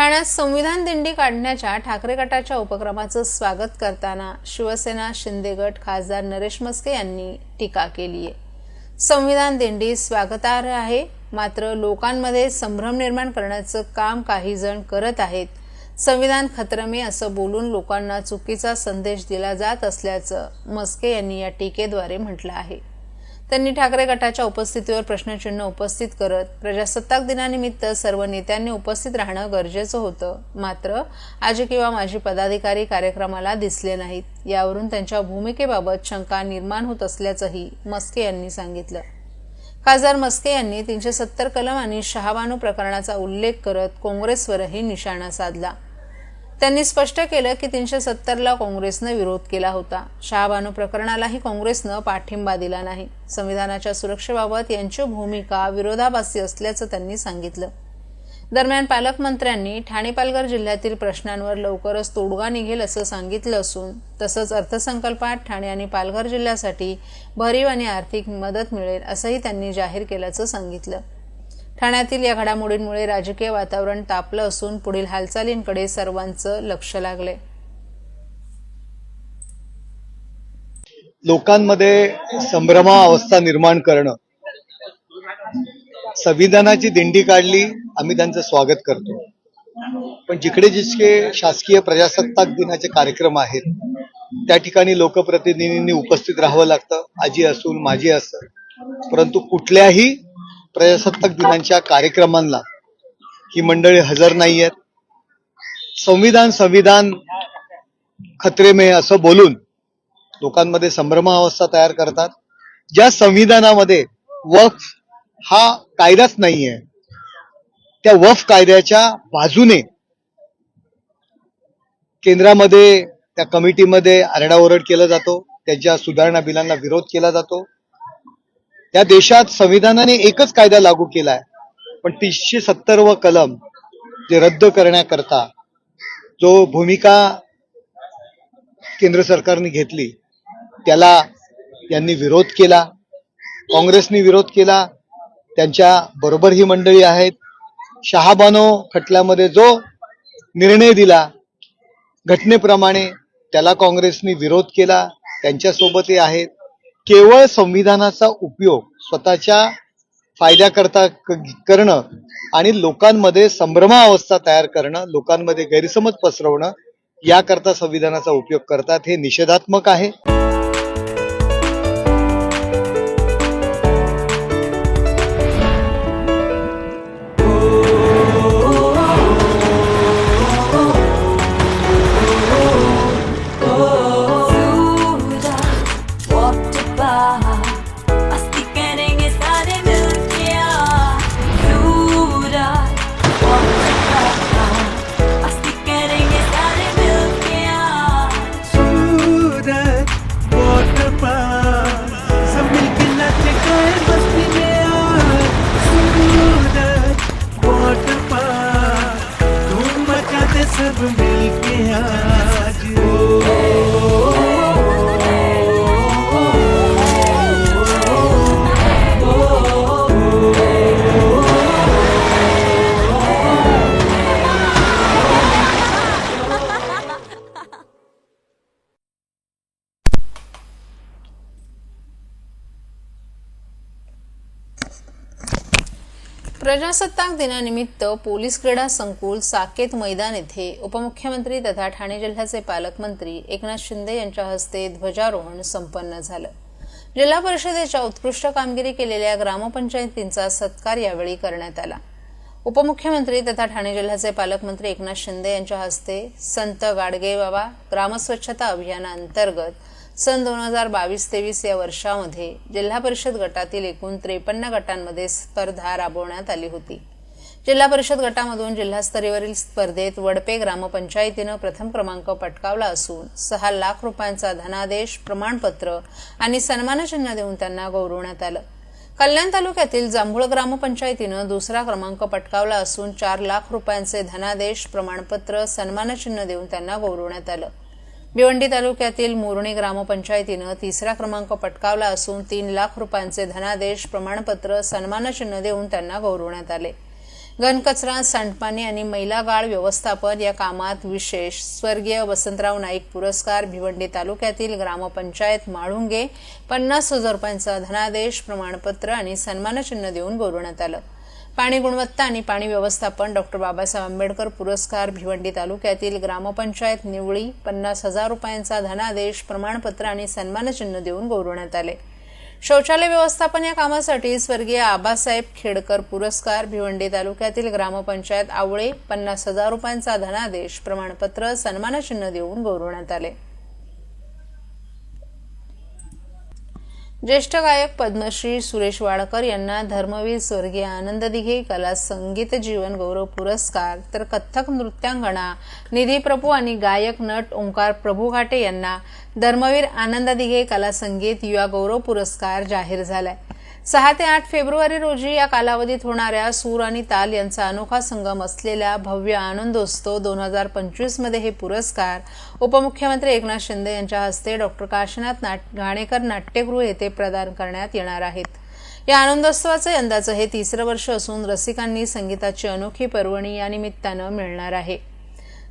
ठाण्यात संविधान दिंडी काढण्याच्या ठाकरे गटाच्या उपक्रमाचं स्वागत करताना शिवसेना शिंदे गट खासदार नरेश म्हस्के यांनी टीका केली आहे। संविधान दिंडी स्वागतार्ह आहे, मात्र लोकांमध्ये संभ्रम निर्माण करण्याचं काम काही जण करत आहेत। संविधान खतरे में असं बोलून लोकांना चुकीचा संदेश दिला जात असल्याचं म्हस्के यांनी या टीकेद्वारे म्हटलं आहे। त्यांनी ठाकरे गटाच्या उपस्थितीवर प्रश्नचिन्ह उपस्थित करत प्रजासत्ताक दिनानिमित्त सर्व नेत्यांनी उपस्थित राहणं गरजेचं होतं, मात्र आजी किंवा माजी पदाधिकारी कार्यक्रमाला दिसले नाहीत, यावरून त्यांच्या भूमिकेबाबत शंका निर्माण होत असल्याचंही म्हस्के यांनी सांगितलं। खासदार म्हस्के यांनी 370 कलम आणि शहाबानू प्रकरणाचा उल्लेख करत काँग्रेसवरही निशाणा साधला। त्यांनी स्पष्ट केलं की 370ला काँग्रेसनं विरोध केला होता, शहाबानू प्रकरणालाही काँग्रेसनं पाठिंबा दिला नाही। संविधानाच्या सुरक्षेबाबत यांची भूमिका विरोधाभासी असल्याचं त्यांनी सांगितलं। दरम्यान पालकमंत्र्यांनी ठाणे पालघर जिल्ह्यातील प्रश्नांवर लवकरच तोडगा निघेल असं सांगितलं असून तसंच अर्थसंकल्पात ठाणे आणि पालघर जिल्ह्यासाठी भरीव आणि आर्थिक मदत मिळेल असंही त्यांनी जाहीर केल्याचं सांगितलं। ठाण्यातील या घडामोडींमुळे राजकीय वातावरण तापलं असून पुढील हालचालींकडे सर्वांचं लक्ष लागलंय। लोकांमध्ये संभ्रमावस्था निर्माण करणं, संविधानाची दिंडी काढली, आम्ही त्यांचं स्वागत करतो, पण जिकडे जितके शासकीय प्रजासत्ताक दिनाचे कार्यक्रम आहेत त्या ठिकाणी लोकप्रतिनिधींनी उपस्थित राहावं लागतं, आजी असो माजी असो, परंतु कुठल्याही प्रजासत्ताक दिनाच्या कार्यक्रमांना ही मंडळी हजर नाही आहेत। संविधान खतरे में असं बोलून लोकांमध्ये संभ्रमावस्था तयार करतात। ज्या संविधानामध्ये वक्फ हा कायदाच नाहीये, त्या वक्फ कायद्याच्या बाजूने केंद्रामध्ये त्या कमिटीमध्ये आरडाओरड केला जातो, त्याच्या सुधारणा बिलांना विरोध केला जातो। या देशात संविधानाने एकच कायदा लागू केलाय, पण 370 कलम जे रद्द करण्याकरता जो भूमिका केंद्र सरकारने घेतली त्याला यांनी विरोध केला, काँग्रेसने विरोध केला, त्यांच्या बरोबर ही मंडळी आहेत। शहाबानो खटल्यामध्ये जो निर्णय दिला घटनेप्रमाणे त्याला काँग्रेसने विरोध केला, त्यांच्यासोबतही आहेत। केवळ संविधानाचा उपयोग स्वतःच्या फायद्याकरता करणं आणि लोकांमध्ये संभ्रमावस्था तयार करणं, लोकांमध्ये गैरसमज पसरवणं याकरता संविधानाचा उपयोग करतात, हे निषेधात्मक आहे। सब मिलके आज प्रजासत्ताक दिनानिमित्त पोलीस क्रीडा संकुल साकेत मैदान येथे उपमुख्यमंत्री तथा ठाणे जिल्ह्याचे पालकमंत्री एकनाथ शिंदे यांच्या हस्ते ध्वजारोहण संपन्न झालं। जिल्हा परिषदेच्या उत्कृष्ट कामगिरी केलेल्या ग्रामपंचायतींचा सत्कार यावेळी करण्यात आला। उपमुख्यमंत्री तथा ठाणे जिल्ह्याचे पालकमंत्री एकनाथ शिंदे यांच्या हस्ते संत गाडगेबाबा ग्रामस्वच्छता अभियानाअंतर्गत सन 2022-23 या वर्षामध्ये जिल्हा परिषद गटातील एकूण 53 गटांमध्ये स्पर्धा राबवण्यात आली होती। जिल्हा परिषद गटामधून जिल्हास्तरीयवरील स्पर्धेत वडपे ग्रामपंचायतीनं प्रथम क्रमांक पटकावला असून 6 लाख रुपयांचा धनादेश, प्रमाणपत्र आणि सन्मानचिन्ह देऊन त्यांना गौरवण्यात आलं। कल्याण तालुक्यातील जांभूळ ग्रामपंचायतीनं दुसरा क्रमांक पटकावला असून 4 लाख रुपयांचे धनादेश, प्रमाणपत्र, सन्मानचिन्ह देऊन त्यांना गौरवण्यात आलं। भिवंडी तालुक्यातील मोरणी ग्रामपंचायतीनं तिसरा क्रमांक पटकावला असून 3 लाख रुपयांचे धनादेश, प्रमाणपत्र, सन्मानचिन्ह देऊन त्यांना गौरवण्यात आले। घनकचरा, सांडपाणी आणि मैला गाळ व्यवस्थापन या कामात विशेष स्वर्गीय वसंतराव नाईक पुरस्कार भिवंडी तालुक्यातील ग्रामपंचायत माळुंगे 50,000 रुपयांचा धनादेश, प्रमाणपत्र आणि सन्मानचिन्ह देऊन गौरवण्यात आलं. पाणी गुणवत्ता आणि पाणी व्यवस्थापन डॉक्टर बाबासाहेब आंबेडकर पुरस्कार भिवंडी तालुक्यातील ग्रामपंचायत निवळी 50,000 रुपयांचा धनादेश, प्रमाणपत्र आणि सन्मानचिन्ह देऊन गौरवण्यात आले. शौचालय व्यवस्थापन या कामासाठी स्वर्गीय आबासाहेब खेडकर पुरस्कार भिवंडी तालुक्यातील ग्रामपंचायत आवळे 50,000 रुपयांचा धनादेश, प्रमाणपत्र, सन्मानचिन्ह देऊन गौरवण्यात आले. ज्येष्ठ गायक पद्मश्री सुरेश वाडकर यांना धर्मवीर स्वर्गीय आनंद दिघे कला संगीत जीवन गौरव पुरस्कार, तर कथ्थक नृत्यांगणा निधी प्रभू आणि गायक नट ओंकार प्रभू घाटे यांना धर्मवीर आनंद दिघे कला संगीत युवा गौरव पुरस्कार जाहीर झालाय. 6 ते 8 फेब्रुवारी रोजी या कालावधीत होणाऱ्या सूर आणि ताल यांचा अनोखा संगम असलेल्या भव्य आनंदोत्सव 2025 मध्ये हे पुरस्कार उपमुख्यमंत्री एकनाथ शिंदे यांच्या हस्ते डॉक्टर काशीनाथ घाणेकर नाट्यगृह येथे प्रदान करण्यात येणार आहेत. या आनंदोत्सवाचं यंदाचं हे 3रं वर्ष असून रसिकांनी संगीताची अनोखी पर्वणी या निमित्तानं मिळणार आहे.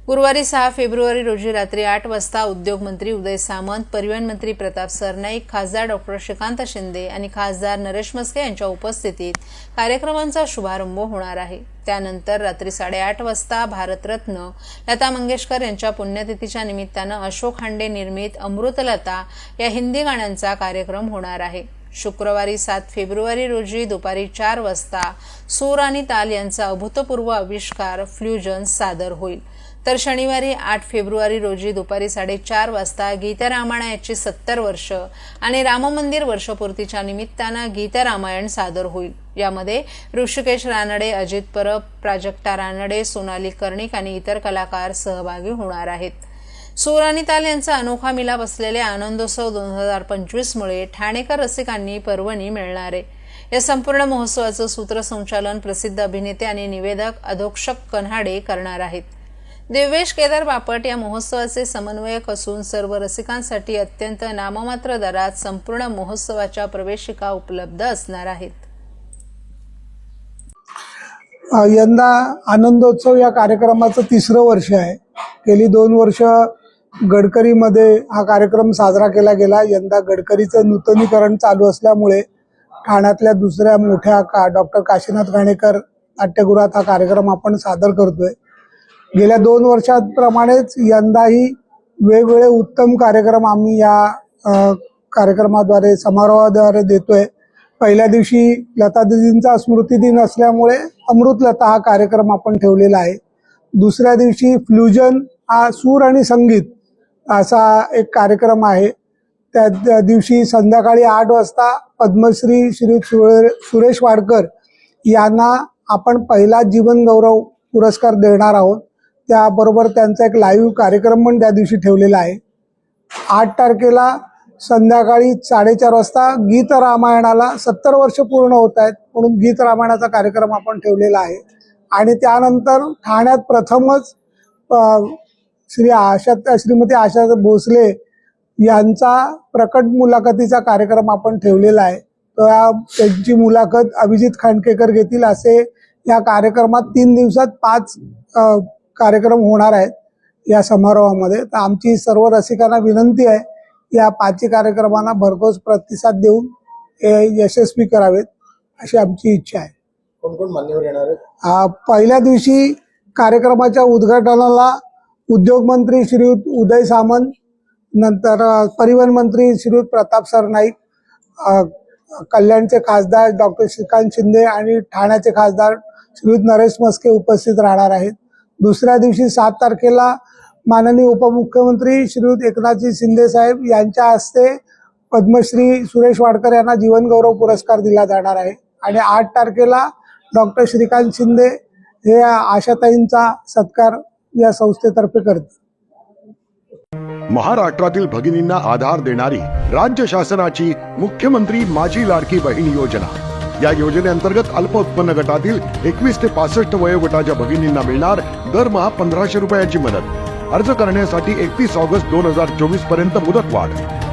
गुरुवारी 6 फेब्रुवारी रोजी रात्री 8 वाजता उद्योगमंत्री उदय सामंत, परिवहन मंत्री प्रताप सरनाईक, खासदार डॉक्टर श्रीकांत शिंदे आणि खासदार नरेश मस्के यांच्या उपस्थितीत कार्यक्रमांचा शुभारंभ होणार आहे. त्यानंतर रात्री 8:30 वाजता भारतरत्न लता मंगेशकर यांच्या पुण्यतिथीच्या निमित्तानं अशोक हांडे निर्मित अमृतलता या हिंदी गाण्यांचा कार्यक्रम होणार आहे. शुक्रवारी 7 फेब्रुवारी रोजी दुपारी 4 वाजता सूर आणि ताल यांचा अभूतपूर्व आविष्कार फ्युजन सादर होईल. तर शनिवारी 8 फेब्रुवारी रोजी दुपारी 4:30 वाजता गीतरामायणाची 70 वर्ष आणि राममंदिर वर्षपूर्तीच्या निमित्तानं गीतरामायण सादर होईल. यामध्ये ऋषिकेश रानडे, अजित परब, प्राजक्ता रानडे, सोनाली कर्णिक आणि इतर कलाकार सहभागी होणार आहेत. सूर आणि ताल यांचा अनोखा मिलाप असलेल्या आनंदोत्सव 2025 मुळे ठाणेकर रसिकांनी पर्वणी मिळणार आहे. या संपूर्ण महोत्सवाचं सूत्रसंचालन प्रसिद्ध अभिनेते आणि निवेदक अधोक्षक कन्हाडे करणार आहेत. देवेश केदार बापट या महोत्सवाचे समन्वयक असून सर्व रसिकांसाठी अत्यंत नाममात्र दरात संपूर्ण महोत्सवाच्या प्रवेशिका उपलब्ध असणार आहेत. यंदा आनंदोत्सव या कार्यक्रमाचं 3रं वर्ष आहे. गेली 2 वर्ष गडकरीमध्ये हा कार्यक्रम साजरा केला गेला. यंदा गडकरीचं नूतनीकरण चालू असल्यामुळे ठाण्यातल्या दुसऱ्या मोठ्या डॉक्टर काशीनाथ घाणेकर नाट्यगृहात हा कार्यक्रम आपण सादर करतोय. गेल्या 2 वर्षांप्रमाणेच यंदाही वेगवेगळे उत्तम कार्यक्रम आम्ही या कार्यक्रमाद्वारे समारोहाद्वारे देतोय. पहिल्या दिवशी लता दीदींचा स्मृती दिन असल्यामुळे अमृतलता हा कार्यक्रम आपण ठेवलेला आहे. दुसऱ्या दिवशी फ्युजन हा सूर आणि संगीत असा एक कार्यक्रम आहे. त्या दिवशी संध्याकाळी 8 वाजता पद्मश्री श्री सुरेश वाडकर यांना आपण पहिला जीवन गौरव पुरस्कार देणार आहोत. त्याबरोबर त्यांचा एक लाईव्ह कार्यक्रम पण त्या दिवशी ठेवलेला आहे. 8 तारखेला संध्याकाळी 4:30 वाजता गीत रामायणाला 70 वर्ष पूर्ण होत आहेत म्हणून गीत रामायणाचा कार्यक्रम आपण ठेवलेला आहे. आणि त्यानंतर ठाण्यात प्रथमच श्रीमती आशा भोसले यांचा प्रकट मुलाखतीचा कार्यक्रम आपण ठेवलेला आहे. त्यांची मुलाखत अभिजित खांडकेकर घेतील. असे या कार्यक्रमात 3 दिवसात 5 कार्यक्रम होणार आहेत या समारोहामध्ये. तर आमची सर्व रसिकांना विनंती आहे या 5 कार्यक्रमांना भरघोस प्रतिसाद देऊन यशस्वी करावेत अशी आमची इच्छा आहे. कोण कोण मान्यवर येणार आहेत? पहिल्या दिवशी कार्यक्रमाच्या उद्घाटनाला उद्योगमंत्री श्रीयुत उदय सामंत, नंतर परिवहन मंत्री श्रीयुत प्रताप सरनाईक, कल्याणचे खासदार डॉक्टर श्रीकांत शिंदे आणि ठाण्याचे खासदार श्रीयुत नरेश मस्के उपस्थित राहणार आहेत. दुसऱ्या दिवशी 7 तारखेला माननीय उपमुख्यमंत्री श्रीयुत एकनाथजी शिंदे साहेब यांच्या हस्ते पद्मश्री सुरेश वाडकर यांना जीवन गौरव पुरस्कार दिला जाणार आहे. आणि 8 तारखेला डॉक्टर श्रीकांत शिंदे हे आशाताईंचा सत्कार या संस्थेतर्फे करतात. महाराष्ट्रातील भगिनींना आधार देणारी राज्य शासनाची मुख्यमंत्री माझी लाडकी बहीण योजना. या योजनेअंतर्गत अल्प उत्पन्न गटातील 21 ते 65 वयोगटाच्या भगिनींना मिळणार दरमहा 1,500 रुपयाची मदत. अर्ज करण्यासाठी 31 ऑगस्ट 2024 पर्यंत मुदतवाढ.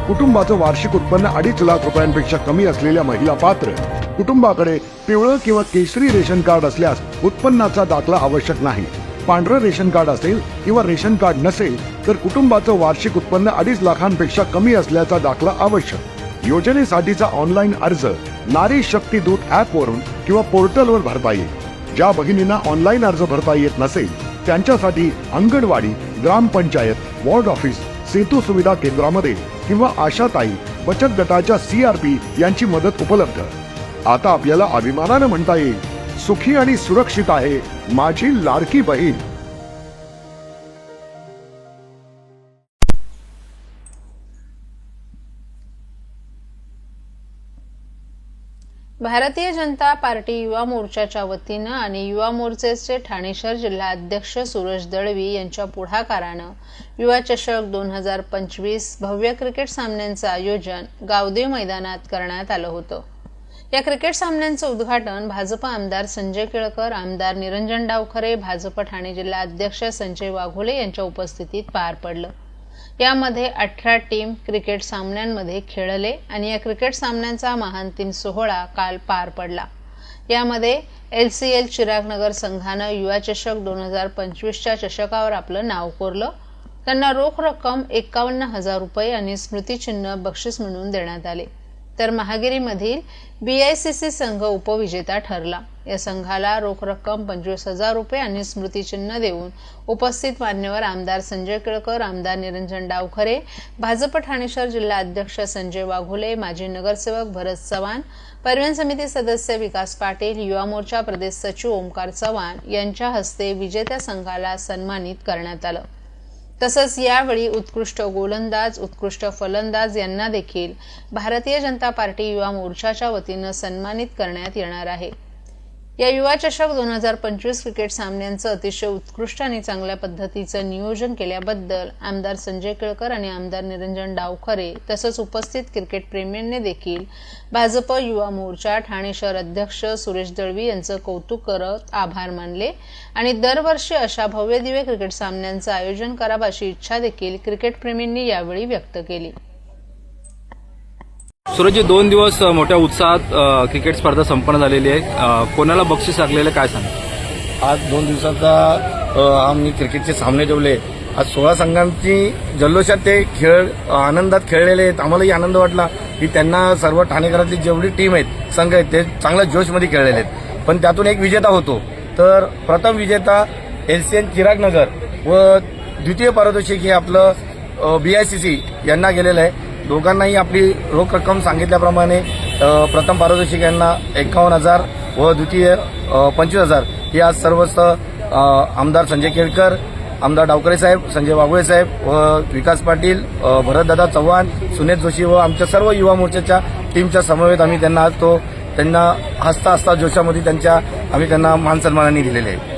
कुटुंबाचं वार्षिक उत्पन्न 2.5 लाख रुपयांपेक्षा कमी असलेल्या महिला पात्र. कुटुंबाकडे पिवळं किंवा केशरी रेशन कार्ड असल्यास उत्पन्नाचा दाखला आवश्यक नाही. पांढरं रेशन कार्ड असेल किंवा रेशन कार्ड नसेल तर कुटुंबाचं वार्षिक उत्पन्न 2.5 लाखांपेक्षा कमी असल्याचा दाखला आवश्यक. योजनेसाठीचा ऑनलाईन अर्ज नारी शक्ती दूत ऍप वरून किंवा पोर्टलवर भरता येईल. ज्या भगिनींना ऑनलाईन अर्ज भरता येत नसेल त्यांच्यासाठी अंगणवाडी, ग्रामपंचायत, वॉर्ड ऑफिस, सेतू सुविधा केंद्रामध्ये किंवा आशाताई बचत गटाच्या CRP यांची मदत उपलब्ध. आता आपल्याला अभिमानानं म्हणता येईल, सुखी आणि सुरक्षित आहे माझी लाडकी बहीण. भारतीय जनता पार्टी युवा मोर्चाच्या वतीनं आणि युवा मोर्चाचे ठाणे शहर जिल्हा अध्यक्ष सूरज दळवी यांच्या पुढाकारानं युवा चषक 2025 भव्य क्रिकेट सामन्यांचं आयोजन गावदेव मैदानात करण्यात आलं होतं. या क्रिकेट सामन्यांचं उद्घाटन भाजप आमदार संजय केळकर, आमदार निरंजन डावखरे, भाजप ठाणे जिल्हा अध्यक्ष संजय वाघोले यांच्या उपस्थितीत पार पडलं. यामध्ये 18 टीम क्रिकेट सामन्यांमध्ये खेळले आणि या क्रिकेट सामन्यांचा महाअंतिम सोहळा काल पार पडला. यामध्ये LCL चिरागनगर संघानं युवा चषक 2025च्या चषकावर आपलं नाव कोरलं. त्यांना रोख रक्कम 51,000 रुपये आणि स्मृतिचिन्ह बक्षीस म्हणून देण्यात आले. तर महागिरीमधील BICC संघ उपविजेता ठरला. या संघाला रोख रक्कम 25,000 रुपये आणि स्मृतिचिन्ह देऊन उपस्थित मान्यवर आमदार संजय केळकर, आमदार निरंजन डावखरे, भाजप ठाणे शहर जिल्हा अध्यक्ष संजय वाघोले, माजी नगरसेवक भरत चव्हाण, परिवहन समिती सदस्य विकास पाटील, युवा मोर्चा प्रदेश सचिव ओमकार चव्हाण यांच्या हस्ते विजेत्या संघाला सन्मानित करण्यात आलं. तसंच यावेळी उत्कृष्ट गोलंदाज, उत्कृष्ट फलंदाज यांना देखील भारतीय जनता पार्टी युवा मोर्चाच्या वतीनं सन्मानित करण्यात येणार आहे. या युवा चषक 2025 क्रिकेट सामन्यांचं अतिशय उत्कृष्ट आणि चांगल्या पद्धतीचं नियोजन केल्याबद्दल आमदार संजय केळकर आणि आमदार निरंजन डावखरे तसंच उपस्थित क्रिकेट प्रेमींनी देखील भाजप युवा मोर्चा ठाणे शहर अध्यक्ष सुरेश दळवी यांचं कौतुक करत आभार मानले आणि दरवर्षी अशा भव्यदिव्य क्रिकेट सामन्यांचं आयोजन करावं अशी इच्छा देखील क्रिकेट प्रेमींनी यावेळी व्यक्त केली. सूरजजी, 2 दिवस मोठ्या उत्साहात क्रिकेट स्पर्धा संपन्न झालेली आहे. कोणाला बक्षीस लागलेलं काय सांग? आज 2 दिवसाचा आम्ही क्रिकेटचे सामने ठेवले. आज 16 संघांची जल्लोषात ते खेळ आनंदात खेळलेले आहेत. आम्हालाही आनंद वाटला की त्यांना सर्व ठाणेकरातली जेवढी टीम आहेत, संघ आहेत, ते चांगल्या जोशमध्ये खेळलेले आहेत. पण त्यातून एक विजेता होतो. तर प्रथम विजेता LCL चिरागनगर व द्वितीय पारितोषिक हे आपलं BICC यांना गेलेलं आहे. दोघांनाही आपली रोख रक्कम सांगितल्याप्रमाणे प्रथम पारितोषिक यांना 51,000 व द्वितीय 25,000 ही आज सर्वच आमदार संजय केळकर, आमदार डावकरे साहेब, संजय वाघोळे साहेब व विकास पाटील, भरतदादा चव्हाण, सुनेत जोशी व आमच्या सर्व युवा मोर्चाच्या टीमच्या समवेत आम्ही त्यांना हसता हसता जोशामध्ये आम्ही त्यांना मान सन्मानाने दिलेले आहे.